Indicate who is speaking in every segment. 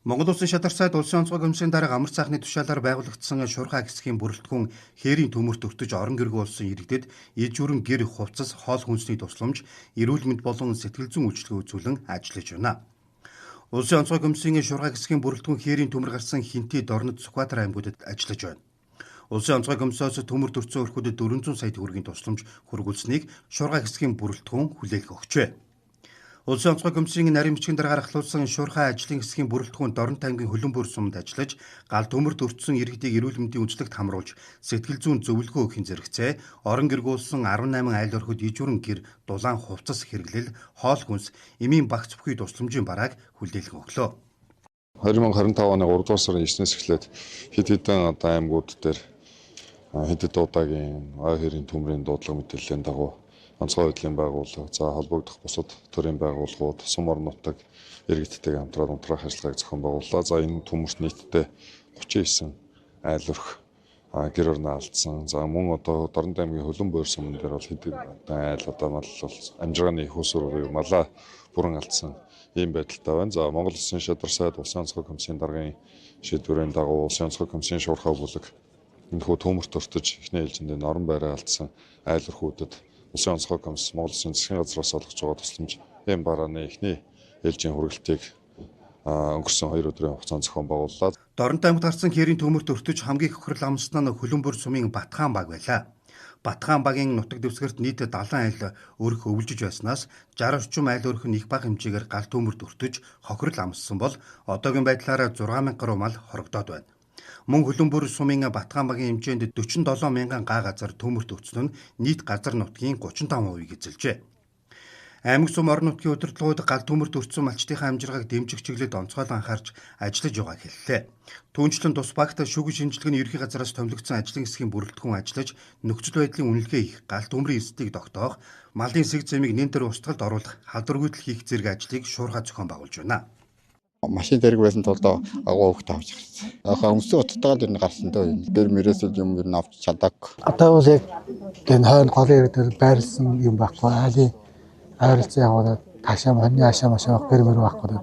Speaker 1: Монгол Улсын шадарцаад улсын онцгой комиссийн дарга амар цаахны тушаалаар байгуулагдсан шуурхай хэсгийн бүрэлдэхүүн хээрийн төмөрт өртөж орон гэргүй болсон иргэдэд иж бүрэн гэр хувцас хоол хүнсний тусламж, эрүүл мэнд болон сэтгэл зүйн үйлчилгээ үзүүлэн ажиллаж байна. Улсын онцгой комиссийн шуурхай хэсгийн бүрэлдэхүүн хээрийн төмөр гарсан Хинти, Дорнод, Сүхбаатар аймагуудад ажиллаж байна. Улсын онцгой комиссоос төмөрт өртсөн өрхүүдэд 400 сая төгрөгийн тусламж хүргүүлсэнийг шуурхай хэсгийн бүрэлдэхүүн хүлээх өгчээ. Улсын онцгой комиссийн нарийн бичгийн дараагаар ахлуулсан шуурхай ажлын хэсгийн бүрэлдэхүүн Дорнод аймгийн Хөлбөмбөр сумд ажиллаж, гал төмөрт өртсөн иргэдийг эрүүл мэндийн үйлчилгээгт хамруулж, сэтгэл зүйн зөвлөгөө өгөхин зэрэгцээ, орон гэргүүлсэн 18 айл орхид иж бүрэн гэр, дулаан хувцас хэрэглэл, хоол хүнс, эмийн багц бүхий тусламжийн барааг хүлээлгэн өглөө.
Speaker 2: 2025 оны 3 дугаар сарын 9-ээс эхлээд хэд хэдэн аймагуд дээр хэд удаагийн ой хэрийн төмрийн дуудлага мэдээллийн дагуу онцгой байдлын байгууллага, холбогдох бусад төрлийн байгууллагууд, сум орон нутаг иргэдтэйгээ хамтраад унтраах ажиллагааг зохион байгууллаа. За энэ төмөрт нийтдээ 39 айл өрх гэр орноо алдсан. За мөн одоо Дорнод аймгийн Хөлбөмбөр сумын дээр бол хэд айл мал амжиргааны хөөсөр малаа бүрэн алдсан ийм байдалтай байна. За Монгол Улсын шадарцаад улсын онцгой комиссийн даргын шийдвэрийн дагуу улсын онцгой комиссийн шуурхай бүлэг энэхүү төмөрт өртөж эхний ээлжинд орон байраа алдсан айл өрхүүдэд улсын онцгой комисс Монгол Улсын засгийн газраас олгож байгаа тусламж ийм барааны эхний ээлжийн хүргэлтийг өнгөрсөн 2 өдрийн хугацаанд зохион байгууллаа.
Speaker 1: Дорнод аймагт гарсан хээрийн төмөрт өртөж хамгийн их хохирол амссан нь Хөлбөмбөр сумын Батхан баг байлаа. Батхан багийн нутаг дэвсгэрт нийт 70 айл өрх өвлөж байснаас 60 орчим айл өрх нь их бага хэмжээгээр гал төмөрт өртөж хохирол амссан бол одоогийн байдлаар 6,000 гаруй мал хорогдоод байна. Мөн Хөлбөмбөр сумын Батхан багийн хэмжээнд 47 мянган га газар төмөрт өртсөн нь нийт газар нутгийн 35%-ийг эзэлжээ. Аймаг сум орон нутгийн удирдлагууд гал төмөрт өртсөн малчдынхаа амжиргааг дэмжих чиглэлд онцгойлон анхаарч ажиллаж байгааг хэллээ. Түүнчлэн тус багт шүүгэн шинжилгээний ерхий газраас томилогдсон ажлын хэсгийн бүрэлдэхүүн ажиллаж нөхцөл байдлын үнэлгээ их, гал төмрийн эсдийг тогтоох, малын сэг зэмийг нэн дээр устгалд оруулах, халдваргүйтэл хийх зэрэг ажлыг шуурхай зохион байгуулж байна.
Speaker 3: Машин дэрэг байсан тулд агуу хөвгт авч гарсан. Ахаа өмсөө утгаал ер нь гарсан дөө. Тэр мөрөөсөл юм ер нь авч чадаагүй.
Speaker 4: Одоо бол яг энэ хойно голын иргэдээр байрлсан юм байхгүй. Айлын ойролцоо яваад таашаа хоньны ашаа машаа гэр мөр байхгүй.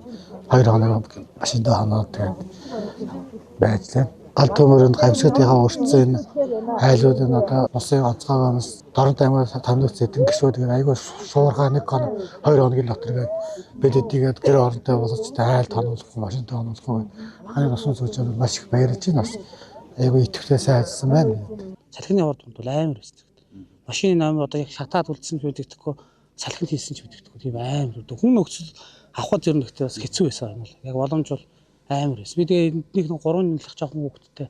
Speaker 4: 2 хоног машиндаа хоноод тэгээд байжлаа. Гал төмөрөнд гамшигтайгаа өртсөн айлууд нь одоо улсын онцгой комисс Дорнод аймагаас томилогдсон эдэн гişүүд айгүй шуурхай 1 хоног 2 хоногийн дотор гээд бид эдийгээд гэр оронтой болгож айл тоноолох машинтай тоноолох ханы усан зүүжээр маш их баярлж байна бас айгүй итгэвчтэй сайн ажилласан байна.
Speaker 5: Салхины урд бол амар өсдөг. Машины номер одоо яг шатаад үлдсэн ч үдэгдэхгүй, салхинд хийсэн ч үдэгдэхгүй. Тийм амар өсдөг. Хүн нөхцөл авах зэрнэгтэй бас хэцүү байсан юм бол яг боломж бол амар байсан. Би тэгээ эднийх нь 3 нэлэх жоохон хүүхэдтэй.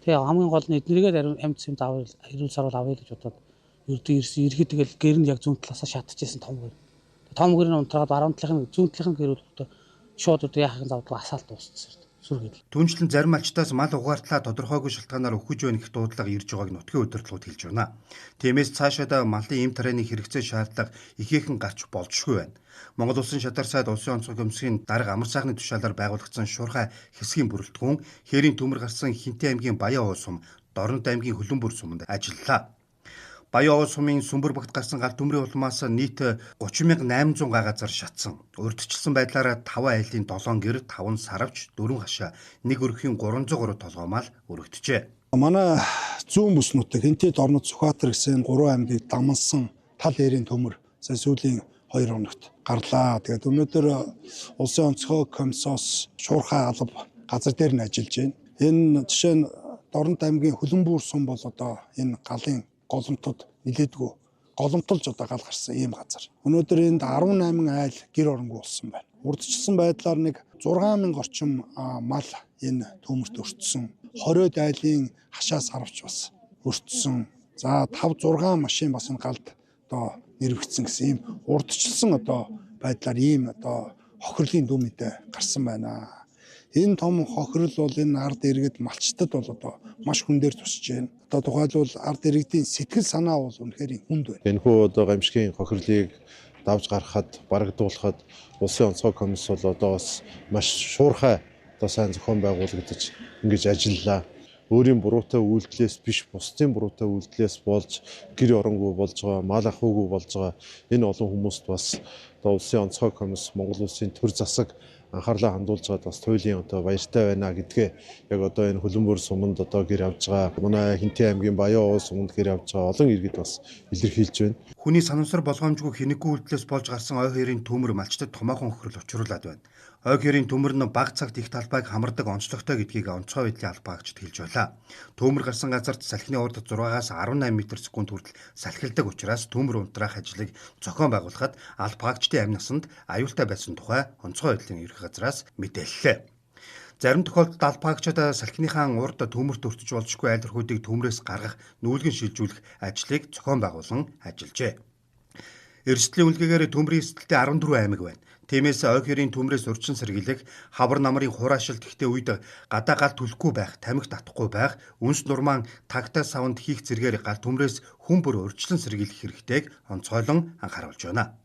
Speaker 5: Тэгээ хамгийн гол нь эднийгээд амьд юм давал ирүүл сарвал авъя гэж бодоод ердөө ирсэн ирэхэд тэгэл гэр нь яг зүүн талаасаа шатчихсан том гэр. Том гэр нь унтраад 10 талын зүүн талын гэрүүл шууд одоо яахын завдлага асаалт дуусчихсан.
Speaker 1: Түүнчлэн зарим малчтаас мал угаартлаа тодорхойгүй шалтгаанаар өгөж байна гэх дуудлага ирж байгааг нутгийн удирдлагууд хэлж байна. Тиймээс цаашаа малын эм тарианы хэрэгцээ шаардлага ихээхэн гарч болзошгүй байна. Монгол Улсын шадарцаад улсын онцгой комиссийн дарга амар цаахны тушаалаар байгуулагдсан шуурхай хэсгийн бүрэлдэхүүн хээрийн төмөр гарсан Хинти аймгийн Баян уу сум, Дорнод аймгийн Хөлбөмбөр суманд ажиллалаа. Баян уу сумын Сүмбэр багт гарсан гал төмрийн улмаас нийт 30,800 га газар шатсан. Урьдчилсан байдлаар 5 айлын 7 гэр, 5 сарвч, 4 хашаа, 1 өрхийн 303 толгой мал өргөдөжээ.
Speaker 6: Манай зүүн бүс нутаг Хинти, Дорнод, Сүхбаатар гэсэн 3 аймгийг дамсан тал эрийн төмөр сүүлийн 2 хоногт гарлаа. Тэгээд өнөөдөр улсын онцгой комиссоос шуурхай алба газар дээр нь ажиллаж байна. Энэ жишээ нь Дорнод аймгийн Хөлбөмбөр сум бол одоо энэ галын голомтод нилээдгүй голомтолж одоо гал гарсан ийм газар. Өнөөдөр энд 18 айл гэр оронгүй болсон байна. Урдчилсан байдлаар нэг 6,000 орчим мал энэ төмөрт өртсөн. 20 айлын хашаа сарвч бас өртсөн. За 5-6 машин бас энэ галд одоо нэрвэгдсэн гэсэн ийм урдчилсан одоо байдлаар ийм одоо хохирлын дүн мэдээ гарсан байна. Энэ том хохирол бол энэ ард иргэд малчтад бол одоо маш хүн дээр тусч байна. Одоо тухайлбал ард иргэдийн сэтгэл санаа бол үнэхээр хүнд байна.
Speaker 7: Энэхүү одоо гамшигын хохирлыг давж гаргахад, барагдуулахад улсын онцгой комисс бол одоо бас маш шуурхай одоо сайн зохион байгуулагдаж ингэж ажиллалаа. өөрийн буруутай үйлдэлээс биш бусдын буруутай үйлдэлээс болж гэр оронгүй болж байгаа, мал ахуйгүй болж байгаа энэ олон хүмүүст бас одоо улсын онцгой комисс Монгол улсын төр засаг анхаарлаа хандуулж байгаад бас туйлын одоо баяртай байна гэдгээ яг одоо энэ хөлбөмбөр суманд одоо гэр авж байгаа манай Хинтээ аймгийн Баян ус суманд гэр авж байгаа олон иргэд бас илэрхийлж байна.
Speaker 1: Хүний санамсар болгоомжгүй хинэггүй үйлдэлээс болж гарсан ой хоёрын төмөр малчдад томоохон хохирол учруулад байна. Ой хоёрын төмөр нь бага цагт их талбайг хамардаг онцлогтой гэдгийг онцгой байдлын албаагчид хэлж байлаа. Төмөр гарсан газарт салхины урд 6-аас 18 м/сек хүртэл салхилдаг учраас төмөр унтраах ажлыг зохион байгуулахад албаагчдын амь насанд аюултай байсан тухай онцгой байдлын ерхий газраас мэдээллээ. Зарим тохиолдолд албаагчид салхиныхаа урд төмөрт өртөж болзошгүй айлрхуудыг төмрөөс гаргах, нүүлгэн шилжүүлэх ажлыг зохион байгуулан ажиллажээ. Эрсдлийн үлгээгээр төмрийн эсдэлтэй 14 аймаг байна. Тиймээс ой хоёрын төмрөөс урьдчилан сэргийлэх, хавар намрын хураашилт ихтэй үед гадаа гал түлэхгүй байх, тамхи татахгүй байх, үнс нурмаан тагтаа савнд хийх зэргээр гал төмрөөс хүн бүр урьдчилан сэргийлэх хэрэгтэйг онцгойлон анхааруулж байна.